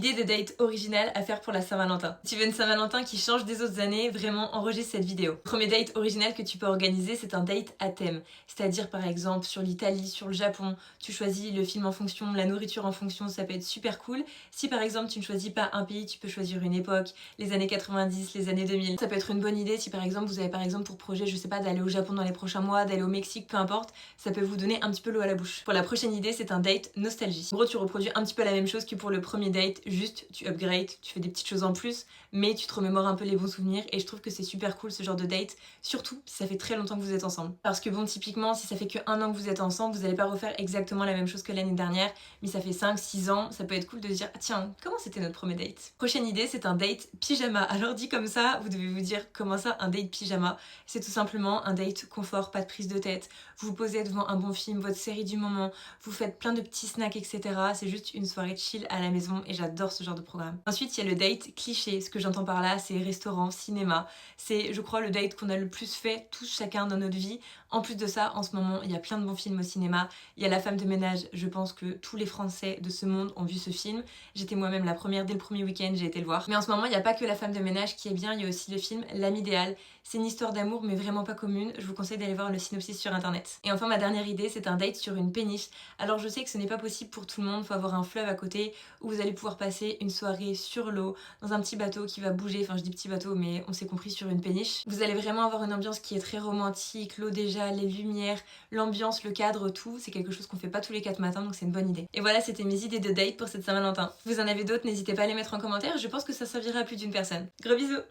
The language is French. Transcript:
Idée de date originale à faire pour la Saint-Valentin. Si tu veux une Saint-Valentin qui change des autres années, vraiment enregistre cette vidéo. Premier date original que tu peux organiser, c'est un date à thème. C'est-à-dire par exemple sur l'Italie, sur le Japon, tu choisis le film en fonction, la nourriture en fonction, ça peut être super cool. Si par exemple tu ne choisis pas un pays, tu peux choisir une époque, les années 90, les années 2000. Ça peut être une bonne idée si par exemple vous avez par exemple pour projet, je sais pas, d'aller au Japon dans les prochains mois, d'aller au Mexique, peu importe, ça peut vous donner un petit peu l'eau à la bouche. Pour la prochaine idée, c'est un date nostalgie. En gros, tu reproduis un petit peu la même chose que pour le premier date, juste tu upgrades, tu fais des petites choses en plus, mais tu te remémores un peu les bons souvenirs et je trouve que c'est super cool ce genre de date, surtout si ça fait très longtemps que vous êtes ensemble. Parce que bon, typiquement, si ça fait que 1 an que vous êtes ensemble, vous n'allez pas refaire exactement la même chose que l'année dernière, mais ça fait 5-6 ans, ça peut être cool de se dire ah, tiens, comment c'était notre premier date? Prochaine idée, c'est un date pyjama. Alors dit comme ça, vous devez vous dire comment ça un date pyjama? C'est tout simplement un date confort, pas de prise de tête. Vous vous posez devant un bon film, votre série du moment, vous faites plein de petits snacks, etc. C'est juste une soirée chill à la maison et j'adore ce genre de programme. Ensuite, il y a le date cliché. Ce que j'entends par là, c'est restaurant, cinéma. C'est, je crois, le date qu'on a le plus fait tous chacun dans notre vie. En plus de ça, en ce moment, il y a plein de bons films au cinéma. Il y a La femme de ménage. Je pense que tous les Français de ce monde ont vu ce film. J'étais moi-même la première dès le premier week-end, j'ai été le voir. Mais en ce moment, il n'y a pas que La femme de ménage qui est bien, il y a aussi le film L'âme idéale. C'est une histoire d'amour mais vraiment pas commune. Je vous conseille d'aller voir le synopsis sur internet. Et enfin, ma dernière idée, c'est un date sur une péniche. Alors je sais que ce n'est pas possible pour tout le monde, faut avoir un fleuve à côté où vous allez pouvoir passer une soirée sur l'eau, dans un petit bateau qui va bouger, enfin je dis petit bateau mais on s'est compris, sur une péniche. Vous allez vraiment avoir une ambiance qui est très romantique, l'eau déjà, les lumières, l'ambiance, le cadre, tout. C'est quelque chose qu'on fait pas tous les 4 matins donc c'est une bonne idée. Et voilà, c'était mes idées de date pour cette Saint-Valentin. Vous en avez d'autres, n'hésitez pas à les mettre en commentaire, je pense que ça servira à plus d'une personne. Gros bisous!